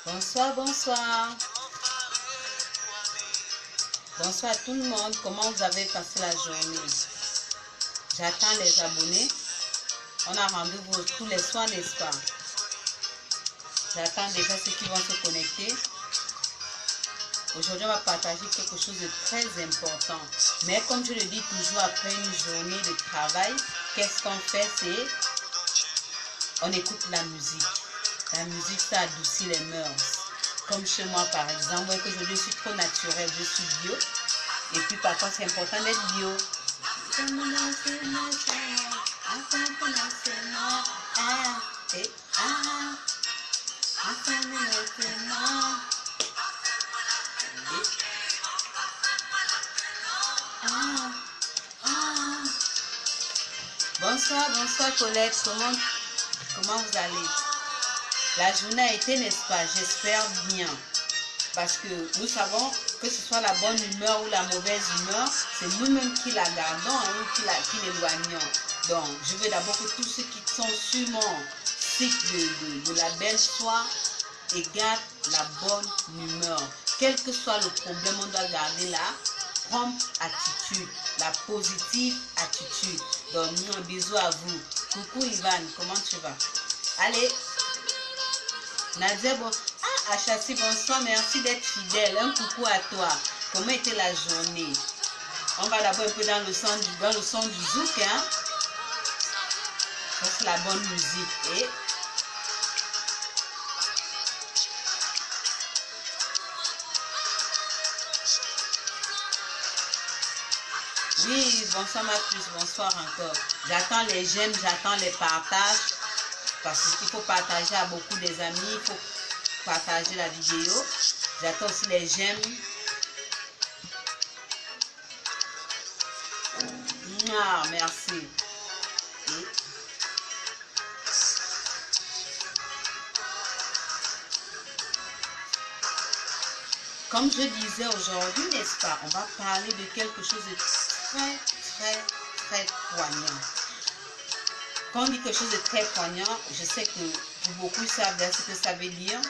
Bonsoir, bonsoir. Bonsoir à tout le monde. Comment vous avez passé la journée? J'attends les abonnés. On a rendez-vous tous les soirs, n'est-ce pas? J'attends déjà ceux qui vont se connecter. Aujourd'hui, on va partager quelque chose de très important. Mais comme je le dis toujours, après une journée de travail, qu'est-ce qu'on fait? C'est on écoute la musique. La musique, ça adoucit les mœurs. Comme chez moi, par exemple, vous voyez qu'aujourd'hui, je suis trop naturelle, je suis bio. Et puis, parfois, c'est important d'être bio. Bonsoir, bonsoir Colette, comment vous allez? La journée a été, n'est-ce pas? J'espère bien. Parce que nous savons que ce soit la bonne humeur ou la mauvaise humeur, c'est nous-mêmes qui la gardons ou qui l'éloignons. Donc, je veux d'abord que tous ceux qui sont sur mon site de la belle soie et gardent la bonne humeur. Quel que soit le problème, on doit garder la prompte attitude, la positive attitude. Donc, un bisou à vous. Coucou Ivan, comment tu vas? Allez, Nadia, bon. Ah, Achassi, bonsoir, merci d'être fidèle. Un coucou à toi. Comment était la journée? On va d'abord un peu dans le son du zouk, hein? Ça, c'est la bonne musique. Et oui, bonsoir ma puce, bonsoir encore. J'attends les j'aime, j'attends les partages. Parce qu'il faut partager à beaucoup des amis, il faut partager la vidéo. J'attends aussi les j'aime. Ah, merci. Et comme je disais aujourd'hui, n'est-ce pas, on va parler de quelque chose de très poignant. Quand on dit quelque chose de très poignant, je sais que beaucoup savent bien ce que ça veut dire.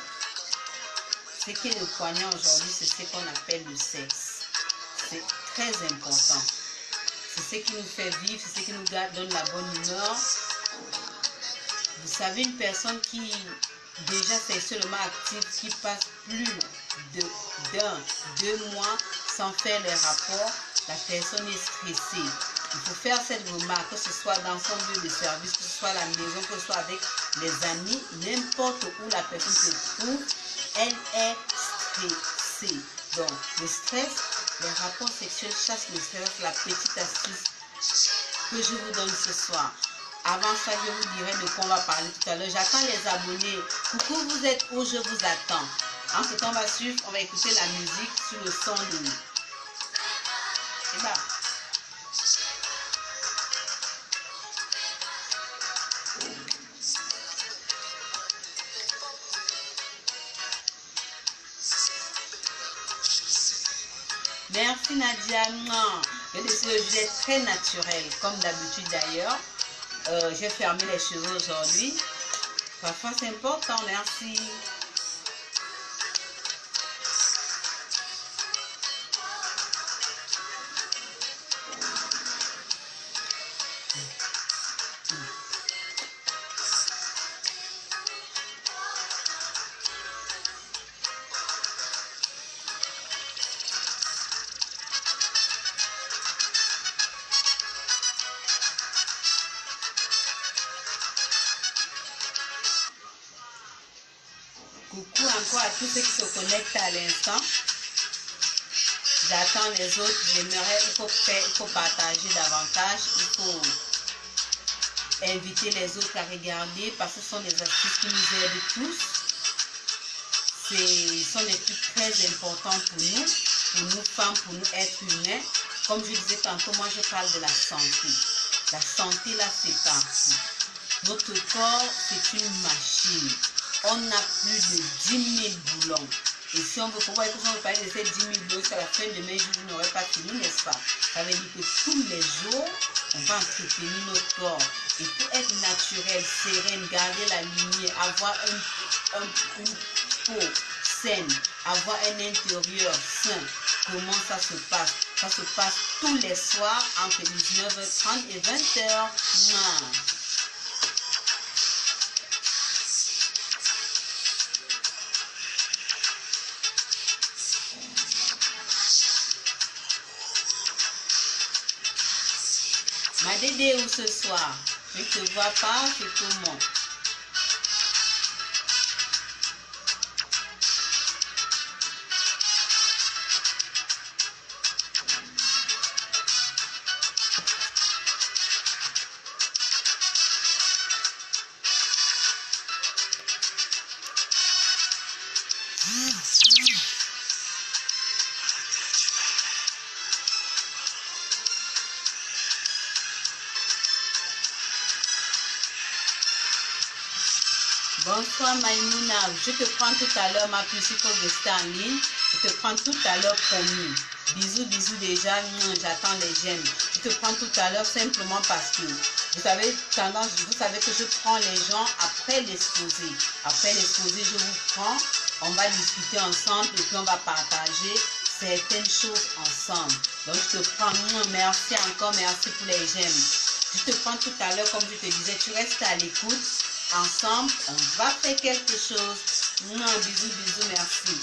Ce qui est le poignant aujourd'hui, c'est ce qu'on appelle le sexe. C'est très important. C'est ce qui nous fait vivre, c'est ce qui nous donne la bonne humeur. Vous savez, une personne qui déjà sexuellement active, qui passe plus deux mois sans faire les rapports, la personne est stressée. Il faut faire cette remarque, que ce soit dans son lieu de service, que ce soit à la maison, que ce soit avec les amis, n'importe où la personne se trouve, elle est stressée. Donc, le stress, les rapports sexuels chassent le stress, la petite astuce que je vous donne ce soir. Avant ça, je vous dirai de quoi on va parler tout à l'heure. J'attends les abonnés. Coucou, vous êtes où? Je vous attends. En ce temps, on va suivre, on va écouter la musique sur le son de nous. Et bah. Merci Nadia. Non. Je suis très naturelle, comme d'habitude d'ailleurs. J'ai fermé les cheveux aujourd'hui. Parfois c'est important, merci. Coucou encore à tous ceux qui se connectent à l'instant. J'attends les autres. J'aimerais, il faut partager davantage. Il faut inviter les autres à regarder parce que ce sont des astuces qui nous aident tous. Ce sont des trucs très importants pour nous femmes, pour nous êtres humains. Comme je disais tantôt, moi je parle de la santé. La santé là c'est partout. Notre corps c'est une machine. On a plus de 10 000 boulons. Et si on veut, pourquoi est-ce qu'on veut parler de ces 10 000 boulons, c'est à la fin de mes jours, vous n'aurez pas fini, n'est-ce pas? Ça veut dire que tous les jours, On va entretenir notre corps. Et pour être naturel, sereine, garder la lumière, avoir une peau saine, avoir un intérieur sain. Comment ça se passe? Ça se passe tous les soirs entre 19h30 et 20h. Ma Dédé où ce soir? Je ne te vois pas, c'est comment? Bonsoir Maïmouna, je te prends tout à l'heure, ma puce, il faut rester en ligne. Je te prends tout à l'heure promis. Bisous, bisous déjà, j'attends les j'aime. Je te prends tout à l'heure simplement parce que vous savez que je prends les gens après l'exposé. Après l'exposé, je vous prends, on va discuter ensemble et puis on va partager certaines choses ensemble. Donc je te prends, merci encore, merci pour les j'aime. Je te prends tout à l'heure, comme je te disais, tu restes à l'écoute. Ensemble, on va faire quelque chose. Bisous, bisous, merci.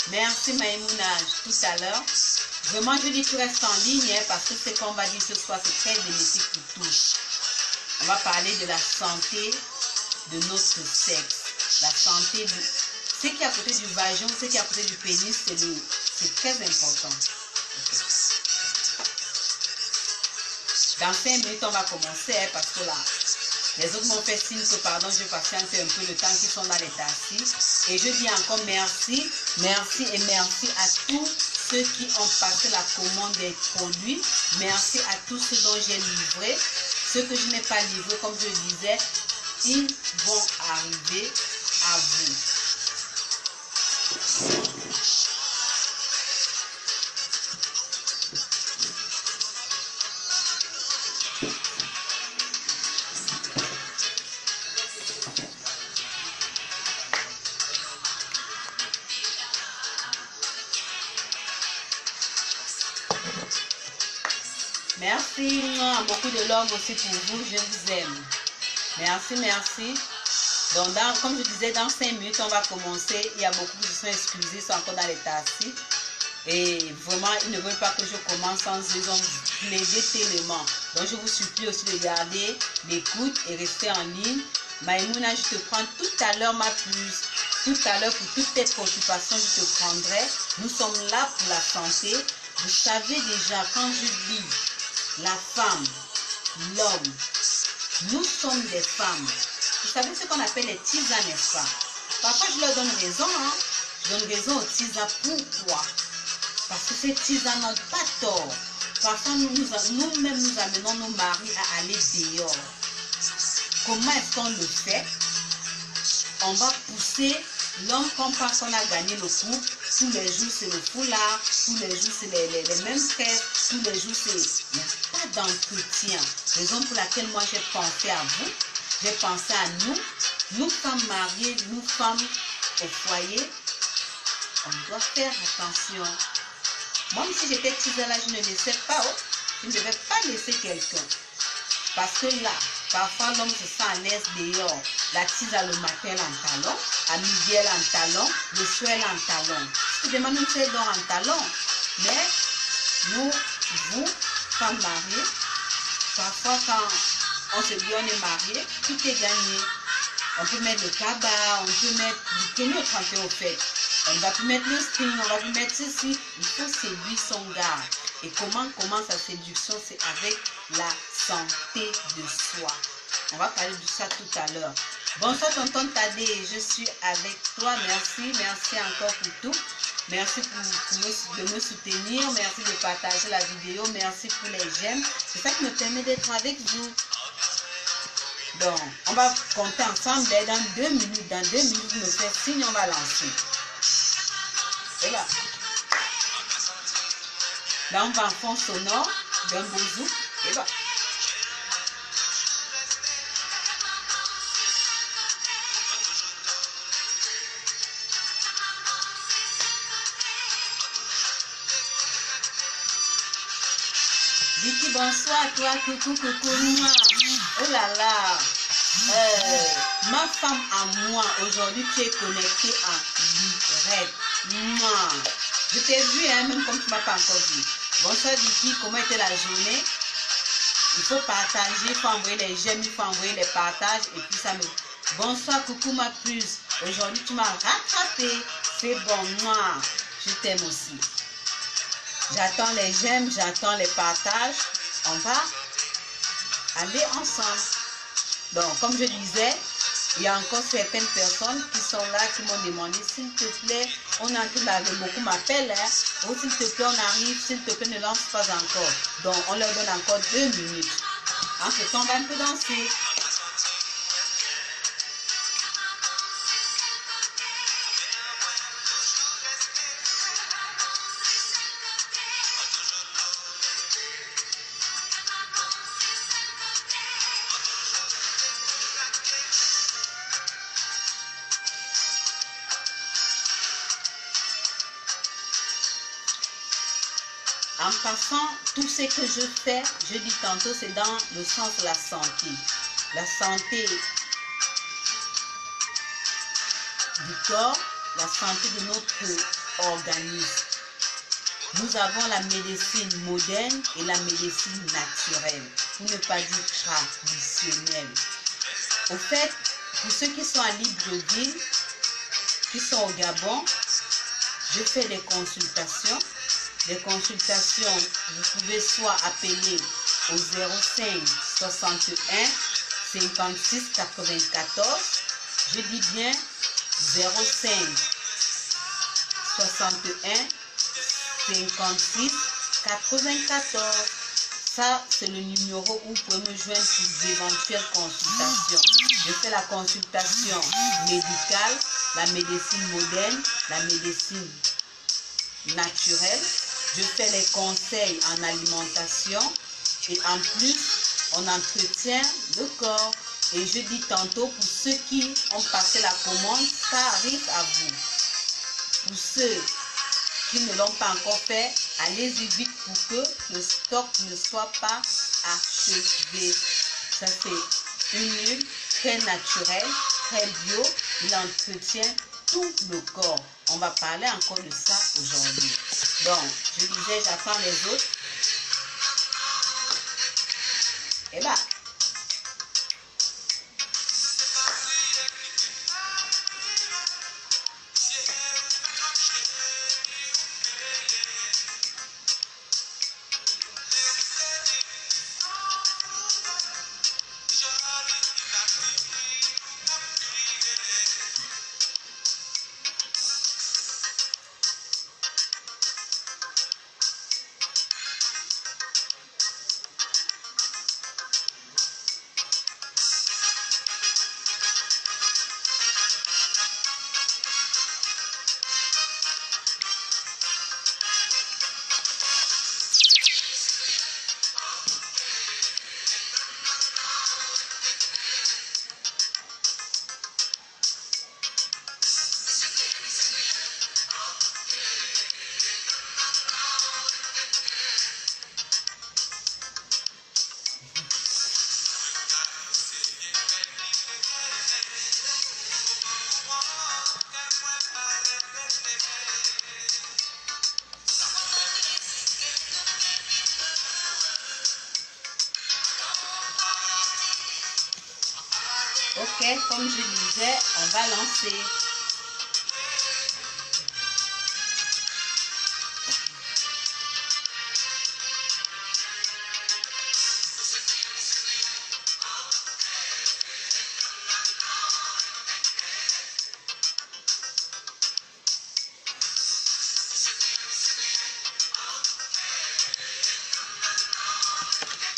Merci Maïmouna, tout à l'heure. Vraiment, je dis que tu restes en ligne parce que ce qu'on va dire ce soir, c'est très bénéfique pour tous. On va parler de la santé de notre sexe. La santé de... Ce qui est à côté du vagin, ce qui est à côté du pénis, c'est très important. Okay. Dans 5 minutes, on va commencer parce que là, les autres m'ont fait signe que pardon, je patiente un peu le temps qu'ils sont dans les taxis. Et je dis encore merci, merci et merci à tous ceux qui ont passé la commande des produits. Merci à tous ceux dont j'ai livré. Ceux que je n'ai pas livrés, comme je le disais, ils vont arriver à vous. Merci, beaucoup de l'homme aussi pour vous, je vous aime. Merci, merci. Donc, comme je disais, dans 5 minutes, on va commencer. Il y a beaucoup qui sont excusés, ils sont encore dans les taxis. Et vraiment, ils ne veulent pas que je commence sans eux. Ils ont plaidé tellement. Donc, je vous supplie aussi de garder l'écoute et rester en ligne. Maïmouna, je te prends tout à l'heure, ma puce. Tout à l'heure, pour toutes tes préoccupations, je te prendrai. Nous sommes là pour la santé. Vous savez déjà, quand je dis la femme, l'homme, nous sommes des femmes. Vous savez ce qu'on appelle les tisanes, n'est-ce pas? Parfois, je leur donne raison. Je donne raison aux tisanes. Pourquoi? Parce que ces tisanes n'ont pas tort. Parfois, nous-mêmes, nous amenons nos maris à aller dehors. Comment est-ce qu'on le fait? On va pousser l'homme qu'on pense qu'on a gagné le couple. Tous les jours, c'est le foulard. Tous les jours, c'est les mêmes frères. Tous les jours, c'est... Il n'y a pas d'entretien. Raison pour laquelle moi, j'ai pensé à vous. J'ai pensé à nous. Nous, femmes mariées, nous, femmes au foyer. On doit faire attention. Moi, si j'étais tisane là, je ne laissais pas. Je ne devais pas laisser quelqu'un. Parce que là, parfois, l'homme se sent à l'aise dehors. La tisane le matin, elle est en talon. À midi, elle est en talon. Le soir, elle est en talon. Je te demande une fille dort en talon. Mais, nous, vous, femmes mariées, parfois, quand on se dit on est marié, tout est gagné. On peut mettre le tabac, on peut mettre du tenue au 31 au fait. On va plus mettre le string, on va plus mettre ceci. Il faut séduire son gars. Et comment commence la séduction? C'est avec la santé de soi. On va parler de ça tout à l'heure. Bonsoir tonton Tadé, je suis avec toi. Merci, merci encore pour tout. Merci de me soutenir. Merci de partager la vidéo. Merci pour les j'aime. C'est ça qui me permet d'être avec vous. Donc, on va compter ensemble. Dans 2 minutes, vous me faites signe, on va lancer. Et là. Là, on va en fond sonore d'un beau zouk. Et là. Vicky, bonsoir à toi, coucou, coucou, moi. Oh là là. Ma femme à moi, aujourd'hui, tu es connectée en direct. Moi. Je t'ai vu, hein, même comme tu ne m'as pas encore vu. Bonsoir Vicky, comment était la journée? Il faut partager, il faut envoyer les j'aime, il faut envoyer les partages et puis ça me... Bonsoir, coucou ma puce. Aujourd'hui, tu m'as rattrapé. C'est bon, moi. Je t'aime aussi. J'attends les j'aime, j'attends les partages. On va aller ensemble. Donc, comme je disais, il y a encore certaines personnes qui sont là, qui m'ont demandé, s'il te plaît, on est en train d'arriver, beaucoup m'appellent, hein, oh, s'il te plaît, on arrive, s'il te plaît, ne lance pas encore. Donc, on leur donne encore 2 minutes. En ce temps, on va un peu danser. En passant, tout ce que je fais, je dis tantôt, c'est dans le sens de la santé. La santé du corps, la santé de notre organisme. Nous avons la médecine moderne et la médecine naturelle, pour ne pas dire traditionnelle. Au fait, pour ceux qui sont à Libreville, qui sont au Gabon, je fais des consultations. Les consultations, vous pouvez soit appeler au 05 61 56 94. Je dis bien 05 61 56 94. Ça, c'est le numéro où vous pouvez me joindre pour d'éventuelles consultations. Je fais la consultation médicale, la médecine moderne, la médecine naturelle. Je fais les conseils en alimentation et en plus, on entretient le corps. Et je dis tantôt, pour ceux qui ont passé la commande, ça arrive à vous. Pour ceux qui ne l'ont pas encore fait, allez-y vite pour que le stock ne soit pas achevé. Ça c'est une huile très naturelle, très bio. Il entretient tout le corps. On va parler encore de ça aujourd'hui. Donc, je disais, j'attends les autres. Et là. Ok, comme je disais, on va lancer.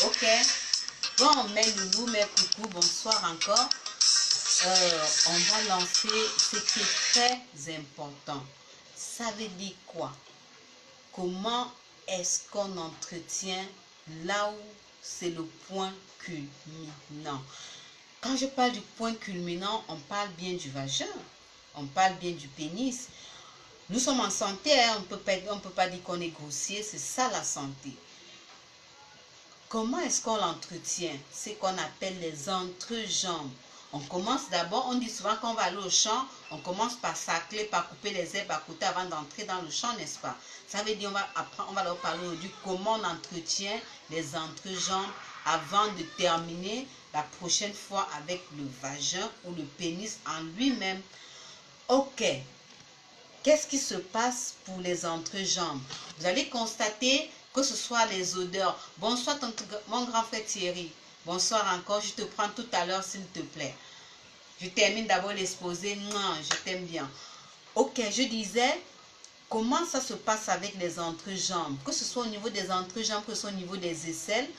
Ok. Bon, mes loulous, mes coucou, bonsoir encore. On va lancer ce qui est très important. Ça veut dire quoi? Comment est-ce qu'on entretient là où c'est le point culminant? Quand je parle du point culminant, on parle bien du vagin, on parle bien du pénis. Nous sommes en santé, hein, on ne peut pas dire qu'on est grossier, c'est ça la santé. Comment est-ce qu'on l'entretient? C'est qu'on appelle les entrejambes. On commence d'abord, on dit souvent qu'on va aller au champ, on commence par sacler, par couper les herbes à côté avant d'entrer dans le champ, n'est-ce pas? Ça veut dire on va apprendre, on va leur parler aujourd'hui comment on entretient les entrejambes avant de terminer la prochaine fois avec le vagin ou le pénis en lui-même. Ok. Qu'est-ce qui se passe pour les entrejambes? Vous allez constater que ce soit les odeurs. Bonsoir mon grand frère Thierry. Bonsoir encore, je te prends tout à l'heure s'il te plaît. Je termine d'abord l'exposé. Non, je t'aime bien. Ok, je disais, comment ça se passe avec les entrejambes? Que ce soit au niveau des entrejambes, que ce soit au niveau des aisselles,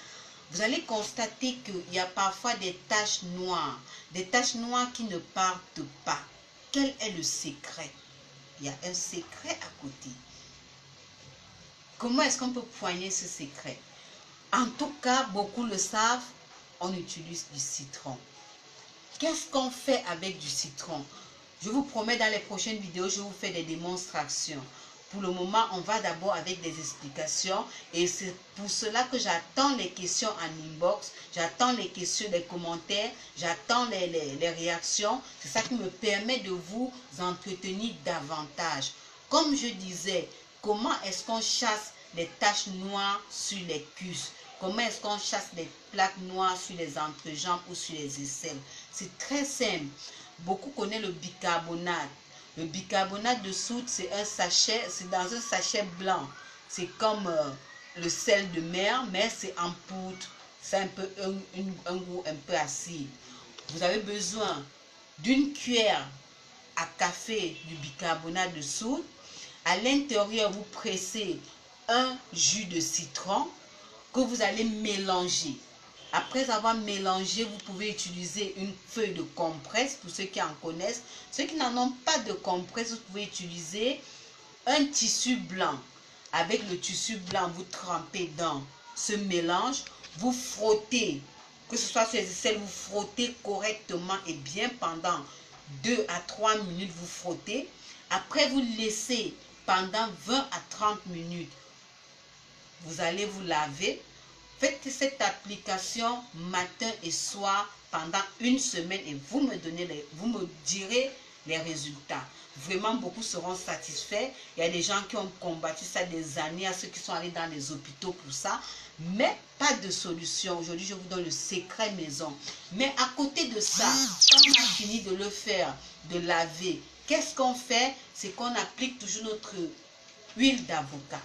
vous allez constater qu'il y a parfois des taches noires. Des taches noires qui ne partent pas. Quel est le secret? Il y a un secret à côté. Comment est-ce qu'on peut poigner ce secret? En tout cas, beaucoup le savent, on utilise du citron. Qu'est-ce qu'on fait avec du citron? Je vous promets, dans les prochaines vidéos, je vous fais des démonstrations. Pour le moment, on va d'abord avec des explications. Et c'est pour cela que j'attends les questions en inbox. J'attends les questions, les commentaires. J'attends les réactions. C'est ça qui me permet de vous entretenir davantage. Comme je disais, comment est-ce qu'on chasse les taches noires sur les cuisses? Comment est-ce qu'on chasse les plaques noires sur les entrejambes ou sur les aisselles? C'est très simple. Beaucoup connaissent le bicarbonate. Le bicarbonate de soude, c'est un sachet, c'est dans un sachet blanc. C'est comme le sel de mer, mais c'est en poudre. C'est un peu un goût un peu acide. Vous avez besoin d'une cuillère à café du bicarbonate de soude. À l'intérieur, vous pressez un jus de citron que vous allez mélanger. Après avoir mélangé, vous pouvez utiliser une feuille de compresse pour ceux qui en connaissent. Ceux qui n'en ont pas de compresse, vous pouvez utiliser un tissu blanc. Avec le tissu blanc, vous trempez dans ce mélange. Vous frottez, que ce soit sur les aisselles, vous frottez correctement et bien pendant 2 à 3 minutes, vous frottez. Après, vous laissez pendant 20 à 30 minutes. Vous allez vous laver. Faites cette application matin et soir pendant une semaine et vous me direz les résultats. Vraiment, beaucoup seront satisfaits. Il y a des gens qui ont combattu ça des années, à ceux qui sont allés dans les hôpitaux pour ça. Mais pas de solution. Aujourd'hui, je vous donne le secret maison. Mais à côté de ça, quand on a fini de le faire, de laver, qu'est-ce qu'on fait? C'est qu'on applique toujours notre huile d'avocat.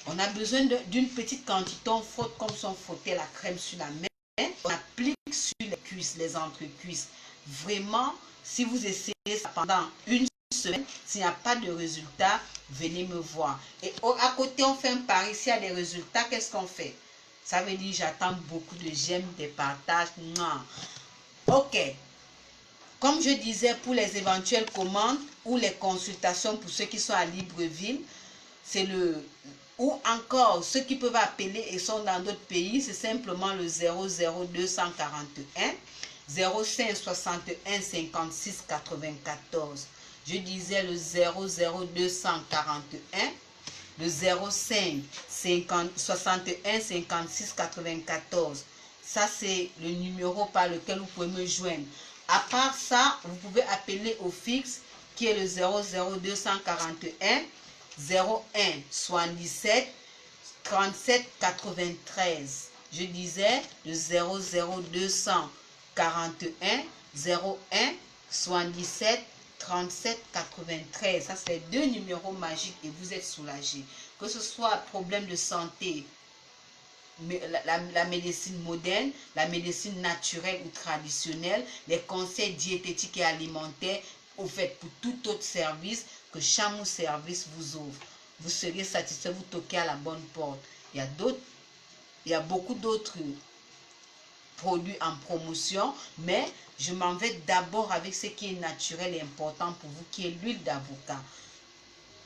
On a besoin d'une petite quantité, on frotte comme si on frottait la crème sur la main. On applique sur les cuisses, les entrecuisses. Vraiment, si vous essayez ça pendant une semaine, s'il n'y a pas de résultat, venez me voir. Et à côté, on fait un pari. S'il y a des résultats, qu'est-ce qu'on fait? Ça veut dire j'attends beaucoup de j'aime, des partages. Non. Ok. Comme je disais, pour les éventuelles commandes ou les consultations pour ceux qui sont à Libreville, c'est le... Ou encore, ceux qui peuvent appeler et sont dans d'autres pays, c'est simplement le 00241 05 61 56 94. Je disais le 00241 le 05 61 56 94. Ça, c'est le numéro par lequel vous pouvez me joindre. À part ça, vous pouvez appeler au fixe qui est le 00241 01 77 37 93. Je disais le 00241 01 77 37 93. Ça, c'est les deux numéros magiques et vous êtes soulagés. Que ce soit problème de santé, la médecine moderne, la médecine naturelle ou traditionnelle, les conseils diététiques et alimentaires, au fait, pour tout autre service que Chamou Service vous ouvre. Vous serez satisfait, vous toquez à la bonne porte. Il y a beaucoup d'autres produits en promotion, mais je m'en vais d'abord avec ce qui est naturel et important pour vous, qui est l'huile d'avocat.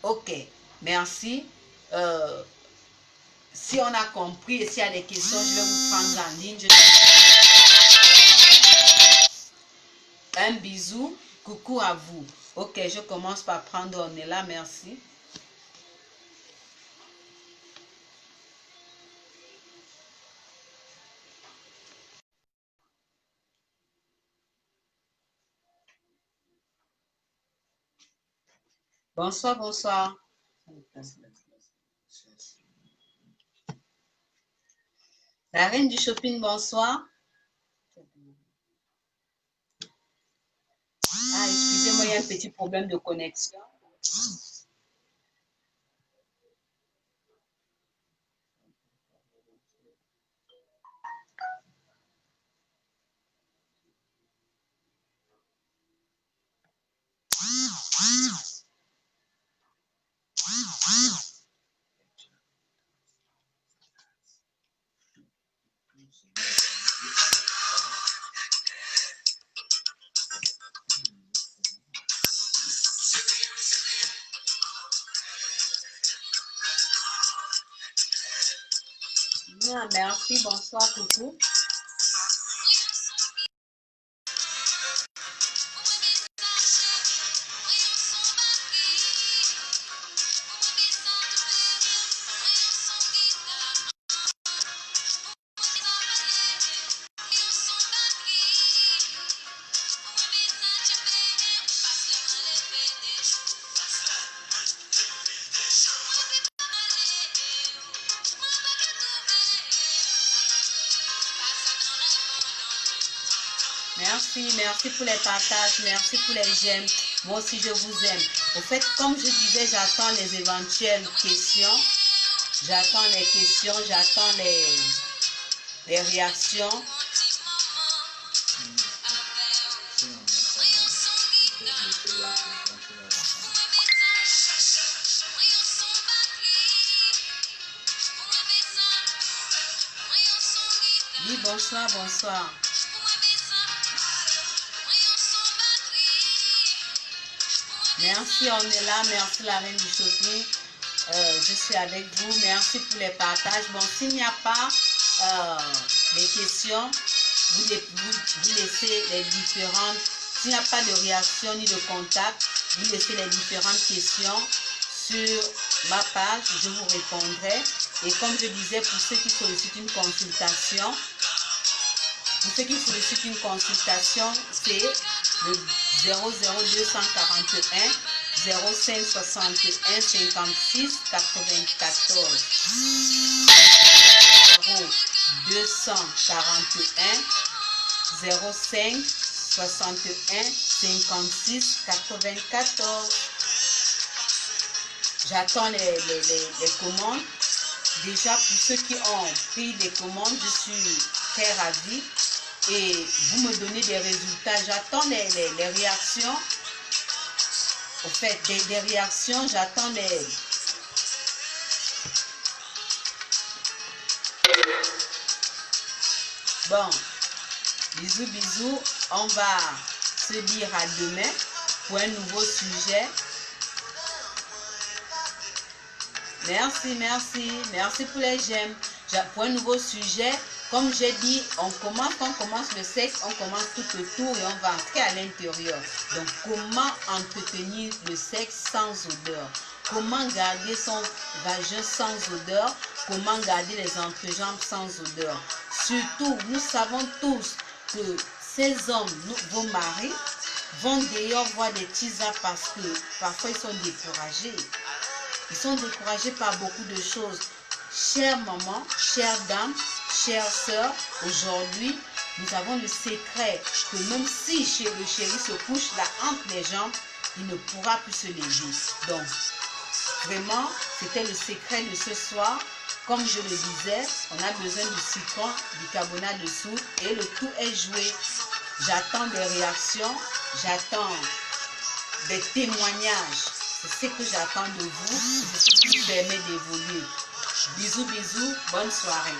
Ok, merci. Si on a compris et s'il y a des questions, je vais vous prendre en ligne. Un bisou. Coucou à vous. Ok, je commence par prendre Ornella, merci. Bonsoir, bonsoir. La reine du shopping, bonsoir. Ah, excusez-moi, il y a un petit problème de connexion. Bien, merci, bonsoir, coucou. Merci pour les partages, merci pour les j'aime. Moi aussi, je vous aime. Au fait, comme je disais, j'attends les éventuelles questions. J'attends les questions, j'attends les réactions. Oui, bonsoir, bonsoir. Merci, on est là. Merci, la reine du shopping. Je suis avec vous. Merci pour les partages. Bon, s'il n'y a pas les questions, vous laissez les différentes. S'il n'y a pas de réaction ni de contact, vous laissez les différentes questions sur ma page. Je vous répondrai. Et comme je disais, pour ceux qui sollicitent une consultation, c'est le 00241 05 61 56 94. 0241 05 61 56 94. J'attends les commandes. Déjà, pour ceux qui ont pris des commandes, je suis très ravie. Et vous me donnez des résultats. J'attends les réactions. Au fait, des réactions, j'attends les... Bon, bisous, bisous. On va se dire à demain pour un nouveau sujet. Merci, merci. Merci pour les j'aime. Pour un nouveau sujet. Comme j'ai dit, on commence le sexe, on commence tout autour et on va entrer à l'intérieur. Donc, comment entretenir le sexe sans odeur? Comment garder son vagin sans odeur? Comment garder les entrejambes sans odeur? Surtout, nous savons tous que ces hommes, vos maris, vont d'ailleurs voir des teasers parce que parfois ils sont découragés. Ils sont découragés par beaucoup de choses. Chère maman, chère dame, chère sœur, aujourd'hui, nous avons le secret que même si le chéri se couche là entre les jambes, il ne pourra plus se lever. Donc, vraiment, c'était le secret de ce soir. Comme je le disais, on a besoin du citron, du carbonate de soude et le tout est joué. J'attends des réactions, j'attends des témoignages. C'est ce que j'attends de vous, c'est ce qui me permet d'évoluer. Bisous, bisous, bonne soirée.